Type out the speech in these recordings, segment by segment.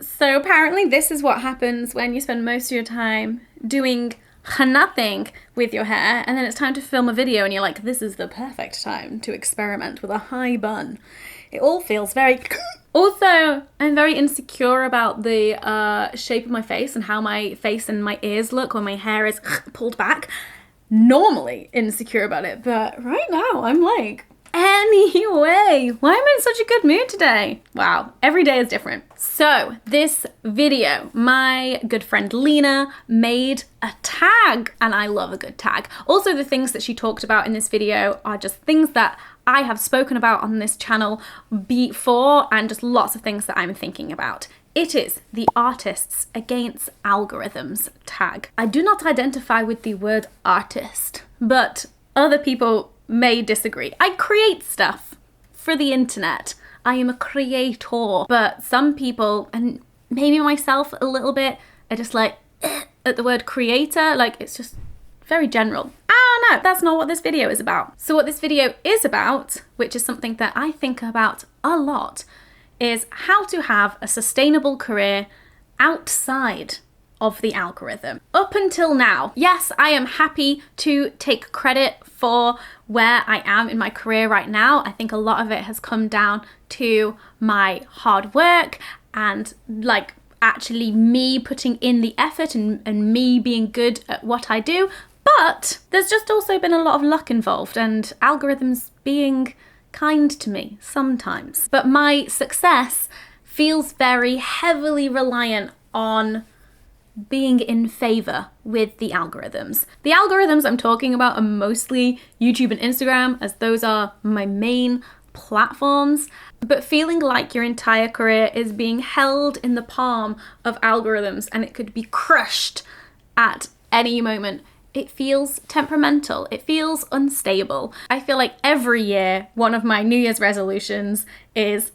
So apparently this is what happens when you spend most of your time doing nothing with your hair, and then it's time to film a video and you're like, this is the perfect time to experiment with a high bun. It all feels very... Also, I'm very insecure about the shape of my face and how my face and my ears look when my hair is pulled back. Normally insecure about it, but right now I'm like, anyway, why am I in such a good mood today? Wow, every day is different. So this video, my good friend Lena made a tag, and I love a good tag. Also, the things that she talked about in this video are just things that I have spoken about on this channel before, and just lots of things that I'm thinking about. It is the Artists Against Algorithms tag. I do not identify with the word artist, but other people may disagree. I create stuff for the internet. I am a creator, but some people, and maybe myself a little bit, are just like at the word creator, like it's just very general. I don't know, that's not what this video is about. So what this video is about, which is something that I think about a lot, is how to have a sustainable career outside of the algorithm. Up until now, yes, I am happy to take credit for where I am in my career right now. I think a lot of it has come down to my hard work and like actually me putting in the effort and me being good at what I do. But there's just also been a lot of luck involved and algorithms being kind to me sometimes. But my success feels very heavily reliant on being in favor with the algorithms. The algorithms I'm talking about are mostly YouTube and Instagram, as those are my main platforms, but feeling like your entire career is being held in the palm of algorithms and it could be crushed at any moment. It feels temperamental. It feels unstable. I feel like every year, one of my New Year's resolutions is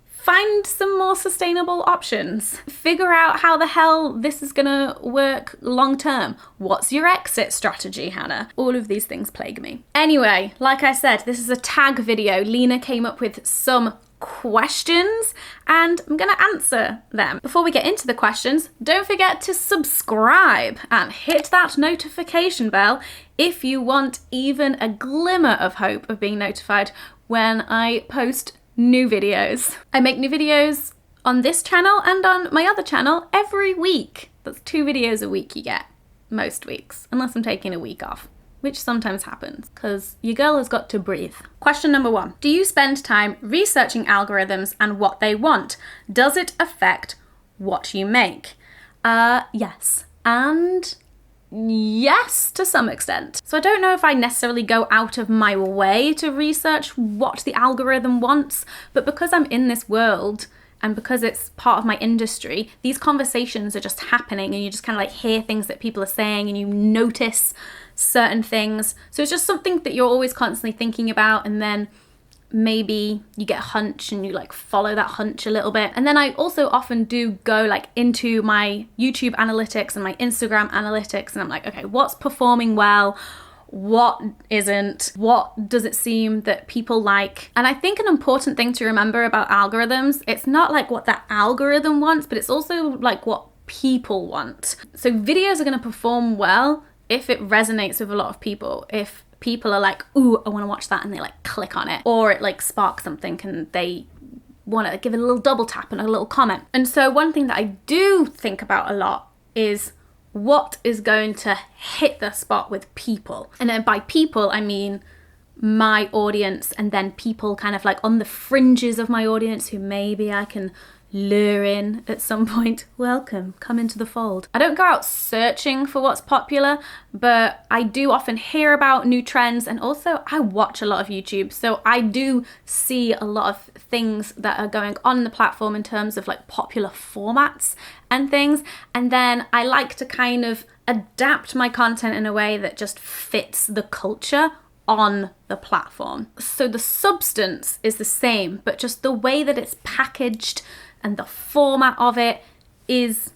find some more sustainable options. Figure out how the hell this is gonna work long term. What's your exit strategy, Hannah? All of these things plague me. Anyway, like I said, this is a tag video. Lena came up with some questions and I'm gonna answer them. Before we get into the questions, don't forget to subscribe and hit that notification bell if you want even a glimmer of hope of being notified when I post new videos. I make new videos on this channel and on my other channel every week. That's 2 videos a week you get, most weeks, unless I'm taking a week off, which sometimes happens, because your girl has got to breathe. Question number 1. Do you spend time researching algorithms and what they want? Does it affect what you make? Yes. And yes, to some extent. So I don't know if I necessarily go out of my way to research what the algorithm wants, but because I'm in this world and because it's part of my industry, these conversations are just happening and you just kind of like hear things that people are saying and you notice certain things. So it's just something that you're always constantly thinking about, and then maybe you get a hunch and you like follow that hunch a little bit. And then I also often do go like into my YouTube analytics and my Instagram analytics and I'm like, okay, what's performing well? What isn't? What does it seem that people like? And I think an important thing to remember about algorithms, it's not like what that algorithm wants, but it's also like what people want. So videos are going to perform well if it resonates with a lot of people. If people are like, ooh, I want to watch that, and they like click on it, or it like sparks something and they want to give it a little double tap and a little comment. And so one thing that I do think about a lot is what is going to hit the spot with people. And then by people, I mean my audience, and then people kind of like on the fringes of my audience who maybe I can lure in at some point. Welcome, come into the fold. I don't go out searching for what's popular, but I do often hear about new trends, and also I watch a lot of YouTube, so I do see a lot of things that are going on the platform in terms of like popular formats and things, and then I like to kind of adapt my content in a way that just fits the culture on the platform. So the substance is the same, but just the way that it's packaged and the format of it is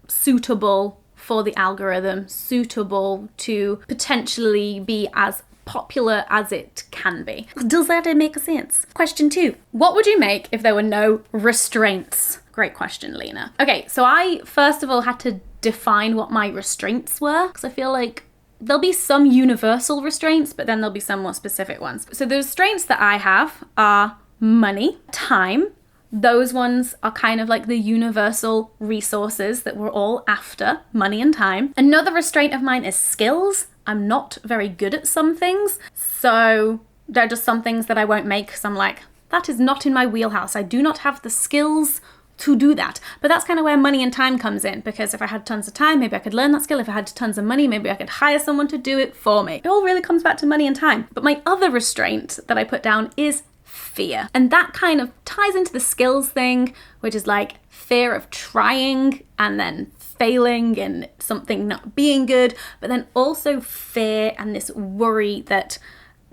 suitable for the algorithm, suitable to potentially be as popular as it can be. Does that make sense? Question 2. What would you make if there were no restraints? Great question, Lena. Okay, so I first of all had to define what my restraints were, because I feel like there'll be some universal restraints, but then there'll be some more specific ones. So the restraints that I have are money, time. Those ones are kind of like the universal resources that we're all after, money and time. Another restraint of mine is skills. I'm not very good at some things, so there are just some things that I won't make because I'm like, that is not in my wheelhouse. I do not have the skills to do that. But that's kind of where money and time comes in, because if I had tons of time, maybe I could learn that skill. If I had tons of money, maybe I could hire someone to do it for me. It all really comes back to money and time. But my other restraint that I put down is fear. And that kind of ties into the skills thing, which is like fear of trying and then failing and something not being good, but then also fear and this worry that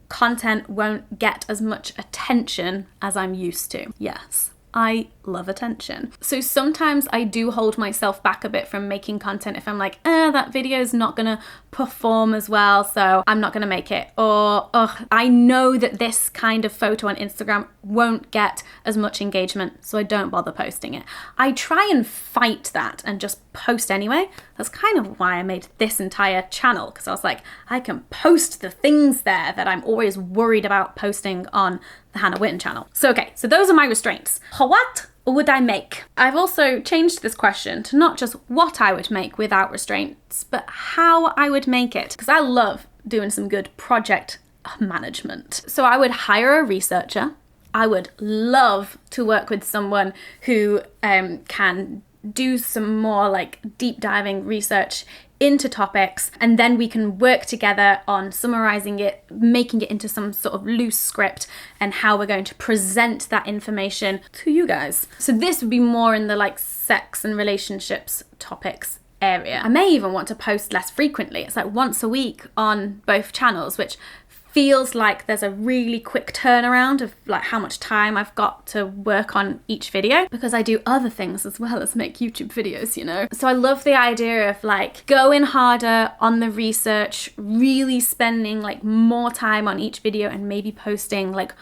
content won't get as much attention as I'm used to. Yes, I love attention. So sometimes I do hold myself back a bit from making content if I'm like, that video is not gonna perform as well, so I'm not gonna make it. Or, I know that this kind of photo on Instagram won't get as much engagement, so I don't bother posting it. I try and fight that and just post anyway. That's kind of why I made this entire channel, because I was like, I can post the things there that I'm always worried about posting on the Hannah Witton channel. So okay, so those are my restraints. What would I make? I've also changed this question to not just what I would make without restraints, but how I would make it, because I love doing some good project management. So I would hire a researcher. I would love to work with someone who can do some more like deep diving research into topics, and then we can work together on summarizing it, making it into some sort of loose script, and how we're going to present that information to you guys. So this would be more in the like sex and relationships topics area. I may even want to post less frequently. It's like once a week on both channels, which feels like there's a really quick turnaround of like how much time I've got to work on each video, because I do other things as well as make YouTube videos, you know? So I love the idea of like going harder on the research, really spending like more time on each video, and maybe posting like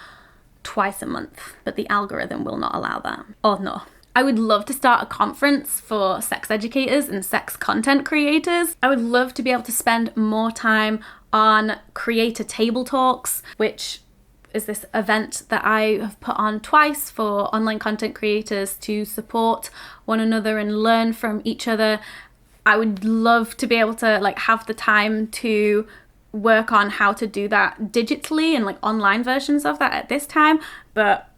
twice a month, but the algorithm will not allow that. Oh no. I would love to start a conference for sex educators and sex content creators. I would love to be able to spend more time on creator table talks, which is this event that I have put on twice for online content creators to support one another and learn from each other. I would love to be able to like have the time to work on how to do that digitally and like online versions of that at this time, but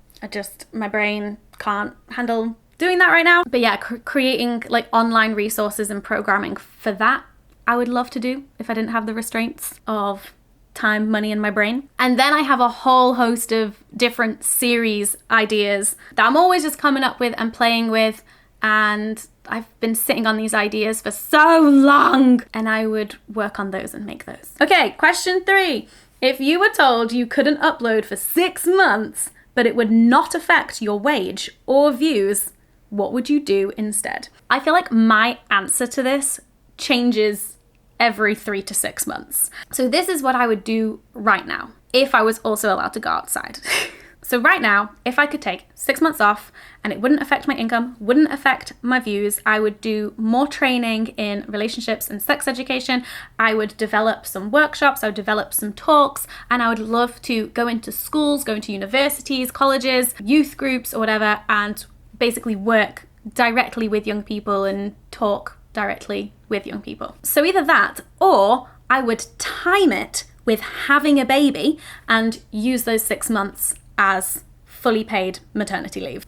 my brain can't handle doing that right now. But yeah, creating like online resources and programming for that, I would love to do if I didn't have the restraints of time, money, and my brain. And then I have a whole host of different series ideas that I'm always just coming up with and playing with, and I've been sitting on these ideas for so long, and I would work on those and make those. Okay, question 3. If you were told you couldn't upload for 6 months, but it would not affect your wage or views, what would you do instead? I feel like my answer to this changes every 3 to 6 months. So this is what I would do right now, if I was also allowed to go outside. So right now, if I could take 6 months off and it wouldn't affect my income, wouldn't affect my views, I would do more training in relationships and sex education. I would develop some workshops, I would develop some talks, and I would love to go into schools, go into universities, colleges, youth groups or whatever, and basically work directly with young people and talk directly with young people. So either that, or I would time it with having a baby and use those 6 months as fully paid maternity leave.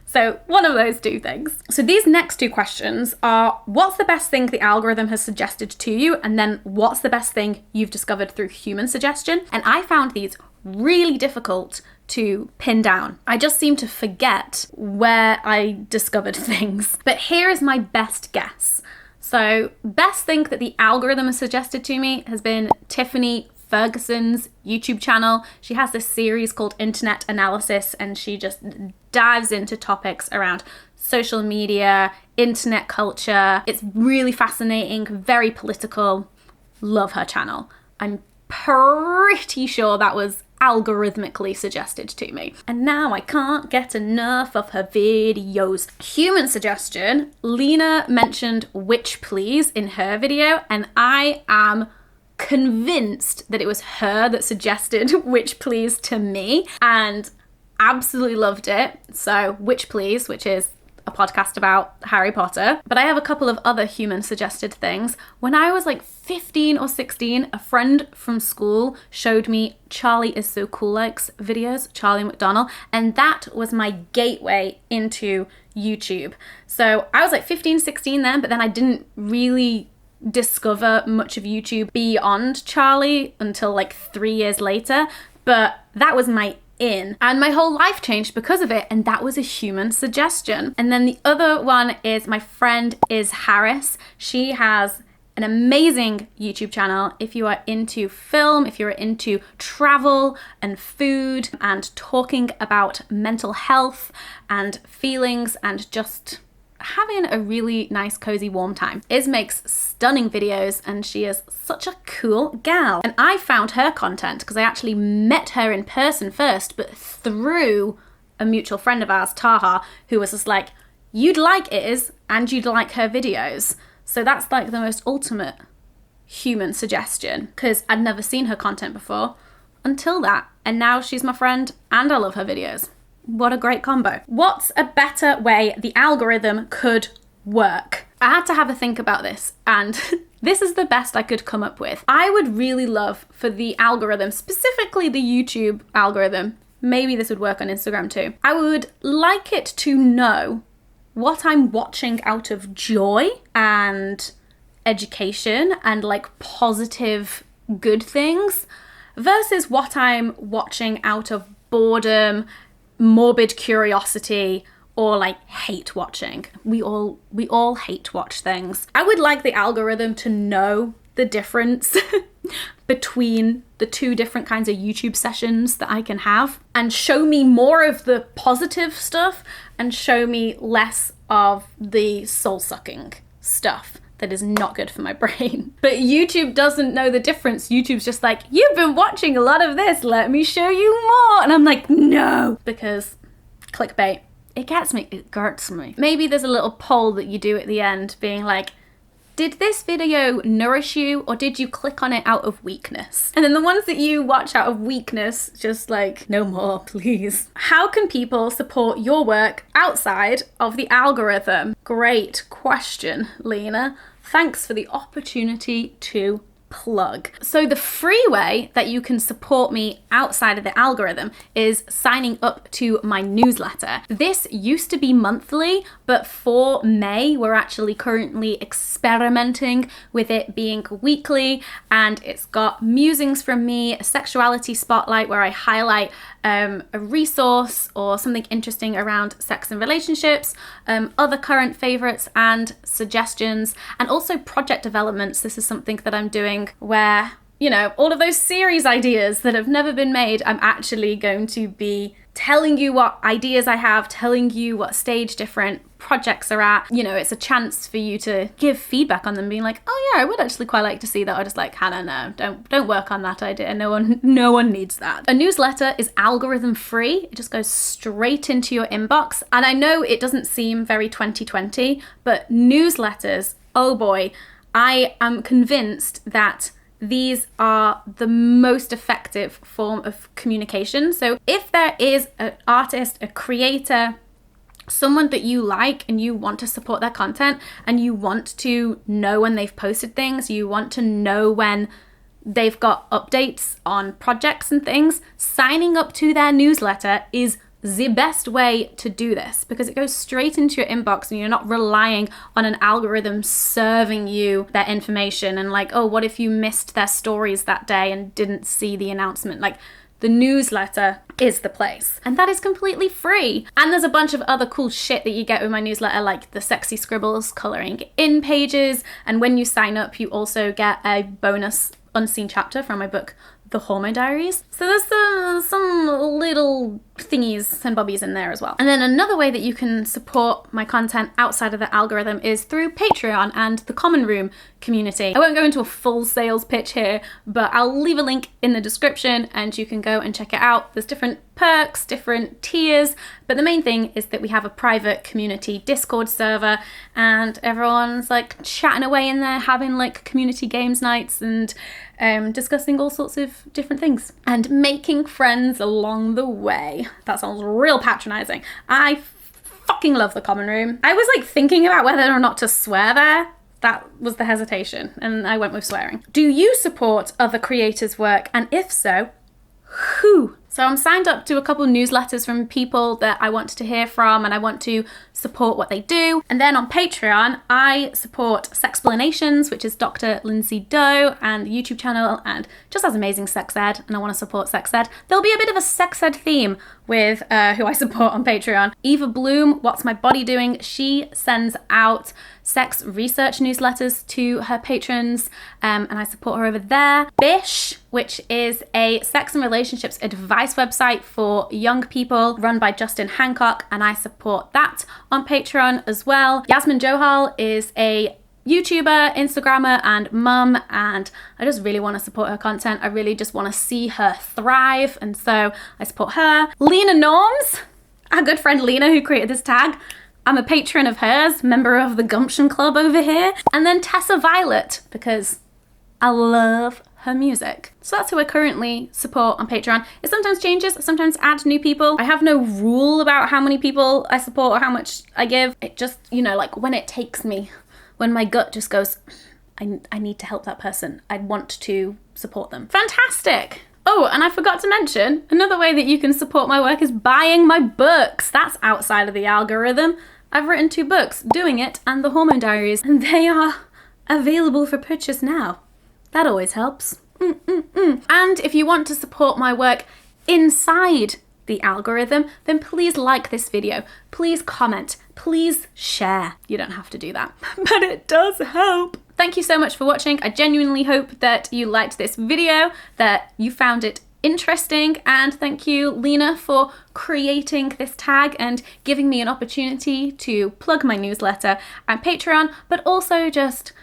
So one of those 2 things. So these next 2 questions are, what's the best thing the algorithm has suggested to you? And then what's the best thing you've discovered through human suggestion? And I found these really difficult to pin down. I just seem to forget where I discovered things. But here is my best guess. So best thing that the algorithm has suggested to me has been Tiffany Ferguson's YouTube channel. She has this series called Internet Analysis, and she just dives into topics around social media, internet culture. It's really fascinating, very political. Love her channel. I'm pretty sure that was algorithmically suggested to me. And now I can't get enough of her videos. Human suggestion, Lena mentioned Witch Please in her video, and I am convinced that it was her that suggested Witch Please to me, and absolutely loved it. So Witch Please, which is a podcast about Harry Potter. But I have a couple of other human suggested things. When I was like 15 or 16, a friend from school showed me Charlie Is So Cool Like's videos, Charlie McDonnell, and that was my gateway into YouTube. So I was like 15, 16 then, but then I didn't really discover much of YouTube beyond Charlie until like 3 years later, but that was my in, and my whole life changed because of it, and that was a human suggestion. And then the other one is my friend Is Harris. She has an amazing YouTube channel if you are into film, if you're into travel and food and talking about mental health and feelings and just having a really nice, cozy, warm time. Iz makes stunning videos and she is such a cool gal. And I found her content because I actually met her in person first, but through a mutual friend of ours, Taha, who was just like, you'd like Iz and you'd like her videos. So that's like the most ultimate human suggestion, because I'd never seen her content before until that. And now she's my friend and I love her videos. What a great combo. What's a better way the algorithm could work? I had to have a think about this, and this is the best I could come up with. I would really love for the algorithm, specifically the YouTube algorithm, maybe this would work on Instagram too. I would like it to know what I'm watching out of joy and education and like positive good things versus what I'm watching out of boredom, morbid curiosity, or like hate watching. We all hate watch things. I would like the algorithm to know the difference between the two different kinds of YouTube sessions that I can have and show me more of the positive stuff and show me less of the soul-sucking stuff that is not good for my brain. But YouTube doesn't know the difference. YouTube's just like, you've been watching a lot of this, let me show you more. And I'm like, no, because clickbait, it gets me, it gets me. Maybe there's a little poll that you do at the end being like, did this video nourish you or did you click on it out of weakness? And then the ones that you watch out of weakness, just like, no more, please. How can people support your work outside of the algorithm? Great question, Lena. Thanks for the opportunity to plug. So the free way that you can support me outside of the algorithm is signing up to my newsletter. This used to be monthly, but for May, we're actually currently experimenting with it being weekly, and it's got musings from me, a sexuality spotlight where I highlight a resource or something interesting around sex and relationships, other current favorites and suggestions, and also project developments. This is something that I'm doing where, you know, all of those series ideas that have never been made, I'm actually going to be telling you what ideas I have, telling you what stage different projects are at. You know, it's a chance for you to give feedback on them, being like, oh yeah, I would actually quite like to see that, or just like, Hannah, no, don't work on that idea. No one needs that. A newsletter is algorithm free. It just goes straight into your inbox. And I know it doesn't seem very 2020, but newsletters, oh boy, I am convinced that these are the most effective form of communication. So if there is an artist, a creator, someone that you like and you want to support their content and you want to know when they've posted things, you want to know when they've got updates on projects and things, signing up to their newsletter is the best way to do this because it goes straight into your inbox and you're not relying on an algorithm serving you their information and like, oh, what if you missed their stories that day and didn't see the announcement? Like, the newsletter is the place. And that is completely free. And there's a bunch of other cool shit that you get with my newsletter, like the sexy scribbles, coloring in pages. And when you sign up, you also get a bonus unseen chapter from my book, The Hormone Diaries. So there's some little thingies and bobbies in there as well. And then another way that you can support my content outside of the algorithm is through Patreon and the Common Room community. I won't go into a full sales pitch here, but I'll leave a link in the description and you can go and check it out. There's different perks, different tiers, but the main thing is that we have a private community Discord server and everyone's like chatting away in there, having like community games nights and discussing all sorts of different things and making friends along the way. That sounds real patronizing. I fucking love the Common Room. I was like thinking about whether or not to swear there. That was the hesitation, and I went with swearing. Do you support other creators' work? And if so, who? So I'm signed up to a couple newsletters from people that I want to hear from and I want to support what they do. And then on Patreon, I support Sexplanations, which is Dr. Lindsay Doe and the YouTube channel, and just has amazing sex ed, and I want to support sex ed. There'll be a bit of a sex ed theme with who I support on Patreon. Eva Bloom, What's My Body Doing? She sends out sex research newsletters to her patrons, and I support her over there. Bish, which is a sex and relationships advice website for young people run by Justin Hancock, and I support that on Patreon as well. Yasmin Johal is a YouTuber, Instagrammer, and mum, and I just really want to support her content. I really just want to see her thrive, and so I support her. Lena Norms, our good friend Lena who created this tag. I'm a patron of hers, member of the Gumption Club over here. And then Tessa Violet, because I love her music. So that's who I currently support on Patreon. It sometimes changes, sometimes add new people. I have no rule about how many people I support or how much I give. It just, you know, like when it takes me, when my gut just goes, I need to help that person. I want to support them. Fantastic. Oh, and I forgot to mention, another way that you can support my work is buying my books. That's outside of the algorithm. I've written 2 books, Doing It and The Hormone Diaries, and they are available for purchase now. That always helps. And if you want to support my work inside the algorithm, then please like this video, please comment, please share. You don't have to do that, but it does help. Thank you so much for watching. I genuinely hope that you liked this video, that you found it interesting, and thank you, Lena, for creating this tag and giving me an opportunity to plug my newsletter and Patreon, but also just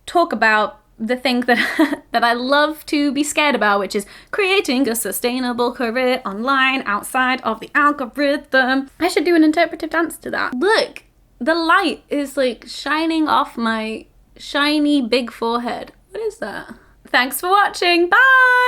talk about the thing that that I love to be scared about, which is creating a sustainable career online outside of the algorithm. I should do an interpretive dance to that. Look, the light is like shining off my shiny big forehead. What is that? Thanks for watching. Bye!